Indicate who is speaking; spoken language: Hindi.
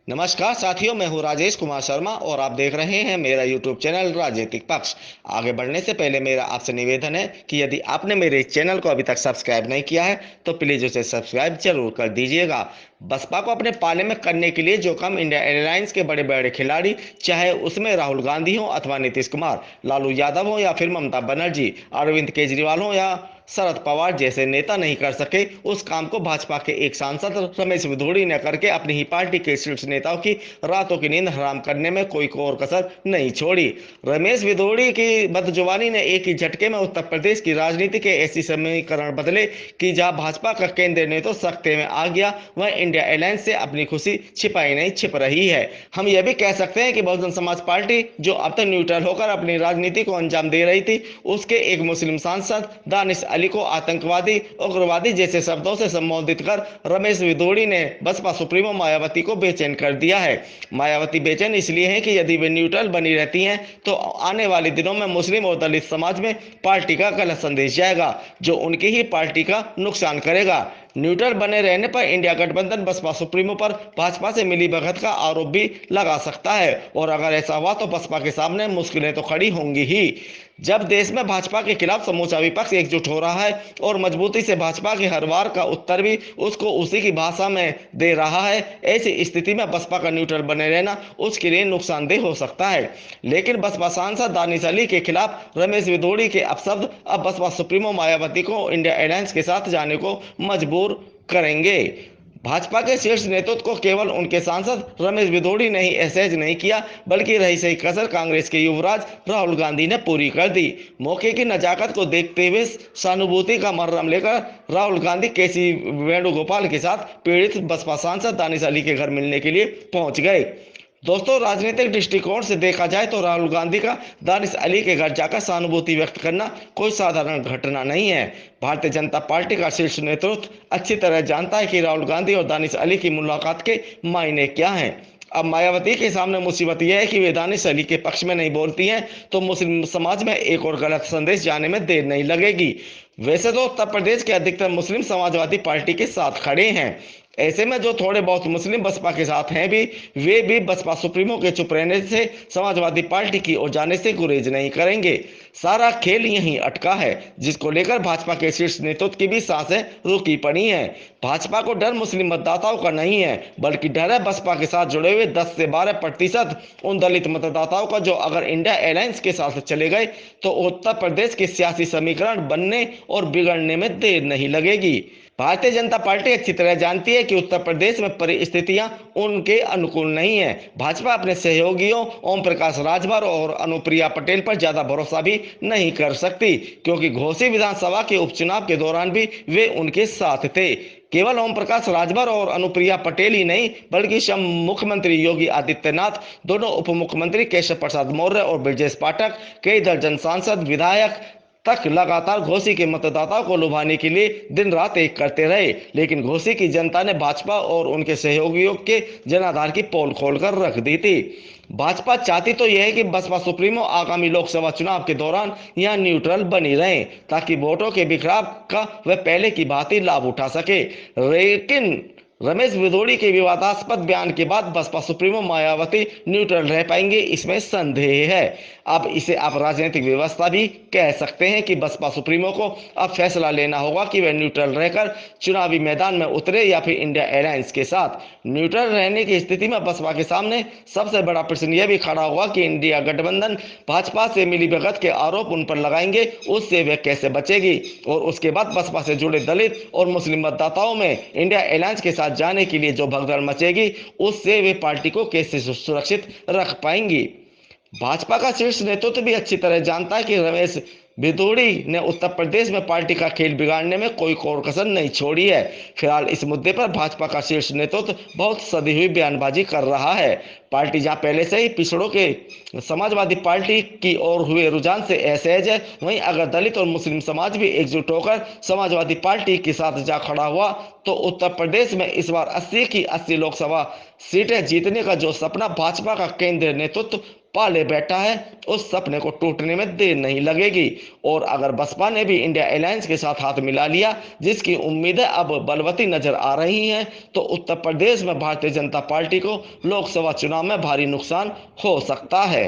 Speaker 1: नमस्कार साथियों, मैं हूं राजेश कुमार शर्मा और आप देख रहे हैं मेरा यूट्यूब चैनल राजनीतिक पक्ष। आगे बढ़ने से पहले मेरा आपसे निवेदन है कि यदि आपने मेरे इस चैनल को अभी तक सब्सक्राइब नहीं किया है तो प्लीज़ उसे सब्सक्राइब जरूर कर दीजिएगा। बसपा को अपने पाले में करने के लिए जो काम इंडिया एयरलाइंस के बड़े बड़े खिलाड़ी, चाहे उसमें राहुल गांधी हो अथवा नीतीश कुमार, लालू यादव हो या फिर ममता बनर्जी, अरविंद केजरीवाल हो या शरद पवार जैसे नेता नहीं कर सके, उस काम को भाजपा के एक सांसद रमेश विधोड़ी ने करके अपनी ही पार्टी के शीर्ष नेताओं की रातों की नींद हराम करने में कोई और कसर नहीं छोड़ी। रमेश विधोड़ी की बदजुबानी ने एक ही झटके में उत्तर प्रदेश की राजनीति के ऐसी समीकरण बदले कि जहां भाजपा का केंद्र ने तो सख्ते में आ गया, वह इंडिया एयरलाइंस से अपनी खुशी छिपाई नहीं छिप रही है। हम यह भी कह सकते हैं कि बहुजन समाज पार्टी, जो अब तक न्यूट्रल होकर अपनी राजनीति को अंजाम दे रही थी, उसके एक मुस्लिम सांसद दानिश अली को आतंकवादी, उग्रवादी जैसे शब्दों से संबोधित कर रमेश विधोड़ी ने बसपा सुप्रीमो मायावती को बेचैन कर दिया है। मायावती बेचैन इसलिए है कि यदि वे न्यूट्रल बनी रहती हैं तो आने वाले दिनों में मुस्लिम और दलित समाज में पार्टी का गलत संदेश जाएगा, जो उनकी ही पार्टी का नुकसान करेगा। न्यूट्रल बने रहने पर इंडिया गठबंधन बसपा सुप्रीमो पर भाजपा से मिली भगत का आरोप भी लगा सकता है, और अगर ऐसा हुआ तो बसपा के सामने मुश्किलें तो खड़ी होंगी ही। जब देश में भाजपा के खिलाफ समूचा विपक्ष एकजुट हो रहा है और मजबूती से भाजपा के हर वार का उत्तर भी उसको उसी की भाषा में दे रहा है, ऐसी स्थिति में बसपा का न्यूट्रल बने रहना उसके लिए नुकसानदेह हो सकता है। लेकिन बसपा सांसद दानिश अली के खिलाफ रमेश विधोड़ी के अपशब्द अब बसपा सुप्रीमो मायावती को इंडिया अलायंस के साथ जाने को मजबूर करेंगे। भाजपा के शीर्ष नेतृत्व को केवल उनके सांसद रमेश विधोड़ी ने ही असहज नहीं किया, बल्कि रही सही कसर कांग्रेस के युवराज राहुल गांधी ने पूरी कर दी। मौके की नजाकत को देखते हुए सहानुभूति का मर्रम लेकर राहुल गांधी केसी वेणुगोपाल के साथ पीड़ित बसपा सांसद दानिश अली के घर मिलने के लिए पहुंच गए। दोस्तों, राजनीतिक दृष्टिकोण से देखा जाए तो राहुल गांधी का दानिश अली के घर जाकर सहानुभूति व्यक्त करना कोई साधारण घटना नहीं है। भारतीय जनता पार्टी का शीर्ष नेतृत्व अच्छी तरह जानता है कि राहुल गांधी और दानिश अली की मुलाकात के मायने क्या हैं। अब मायावती के सामने मुसीबत यह है कि वे दानिश अली के पक्ष में नहीं बोलती हैं तो मुस्लिम समाज में एक और गलत संदेश जाने में देर नहीं लगेगी। वैसे तो उत्तर प्रदेश के अधिकतर मुस्लिम समाजवादी पार्टी के साथ खड़े हैं। ऐसे में जो थोड़े बहुत मुस्लिम बसपा के साथ हैं भी, वे भी बसपा सुप्रीमो के चुप रहने से समाजवादी पार्टी की ओर जाने से गुरेज नहीं करेंगे। सारा खेल यहीं अटका है, जिसको लेकर भाजपा के शीर्ष नेतृत्व की भी सांसें रुकी पड़ी हैं। भाजपा को डर मुस्लिम मतदाताओं का नहीं है, बल्कि डर है बसपा के साथ जुड़े हुए 10 से 12% उन दलित मतदाताओं का, जो अगर इंडिया अलायंस के साथ चले गए तो उत्तर प्रदेश के सियासी समीकरण बनने और बिगड़ने में देर नहीं लगेगी। भारतीय जनता पार्टी अच्छी तरह जानती है कि उत्तर प्रदेश में परिस्थितियां उनके अनुकूल नहीं है। भाजपा अपने सहयोगियों ओम प्रकाश राजभर और अनुप्रिया पटेल पर ज्यादा भरोसा भी नहीं कर सकती, क्योंकि घोसी विधानसभा के उपचुनाव के दौरान भी वे उनके साथ थे। केवल ओम प्रकाश राजभर और अनुप्रिया पटेल ही नहीं, बल्कि मुख्यमंत्री योगी आदित्यनाथ, दोनों उप मुख्यमंत्री केशव प्रसाद मौर्य और ब्रजेश पाठक, कई दर्जन सांसद विधायक तक लगातार घोसी के मतदाताओं को लुभाने के लिए दिन रात एक करते रहे, लेकिन घोसी की जनता ने भाजपा और उनके सहयोगियों के जनाधार की पोल खोलकर रख दी थी। भाजपा चाहती तो यह है कि बसपा सुप्रीमो आगामी लोकसभा चुनाव के दौरान यहां न्यूट्रल बनी रहे, ताकि वोटों के बिखराव का वह पहले की भांति लाभ उठा सके। लेकिन रमेश विधोड़ी के विवादास्पद बयान के बाद बसपा सुप्रीमो मायावती न्यूट्रल रह पाएंगे, इसमें संदेह है। अब इसे आप राजनीतिक व्यवस्था भी कह सकते हैं कि बसपा सुप्रीमो को अब फैसला लेना होगा कि वह न्यूट्रल रहकर चुनावी मैदान में उतरे या फिर इंडिया अलायंस के साथ। न्यूट्रल रहने की स्थिति में बसपा के सामने सबसे बड़ा प्रश्न यह भी खड़ा होगा कि इंडिया गठबंधन भाजपा से मिलीभगत के आरोप उन पर लगाएंगे, उससे वह कैसे बचेगी, और उसके बाद बसपा से जुड़े दलित और मुस्लिम मतदाताओं में इंडिया अलायंस के साथ जाने के लिए जो भगदड़ मचेगी, उससे वे पार्टी को कैसे सुरक्षित रख पाएंगी। भाजपा का शीर्ष नेतृत्व भी अच्छी तरह जानता है कि रमेश विधोड़ी ने उत्तर प्रदेश में पार्टी का खेल बिगाड़ने में कोई कोर कसर नहीं छोड़ी है। फिलहाल इस मुद्दे पर भाजपा का शीर्ष नेतृत्व बहुत सदी हुई बयानबाजी कर रहा है। पार्टी जहां पहले से ही पिछड़ों के समाजवादी पार्टी की ओर हुए रुझान से असहज है, वहीं अगर दलित और मुस्लिम समाज भी एकजुट होकर समाजवादी पार्टी के साथ जा खड़ा हुआ तो उत्तर प्रदेश में इस बार 80 की 80 लोकसभा सीटें जीतने का जो सपना भाजपा का केंद्रीय नेतृत्व पाले बैठा है उस सपने को टूटने में देर नहीं लगेगी। और अगर बसपा ने भी इंडिया अलायंस के साथ हाथ मिला लिया, जिसकी उम्मीदें अब बलवती नजर आ रही हैं, तो उत्तर प्रदेश में भारतीय जनता पार्टी को लोकसभा चुनाव में भारी नुकसान हो सकता है।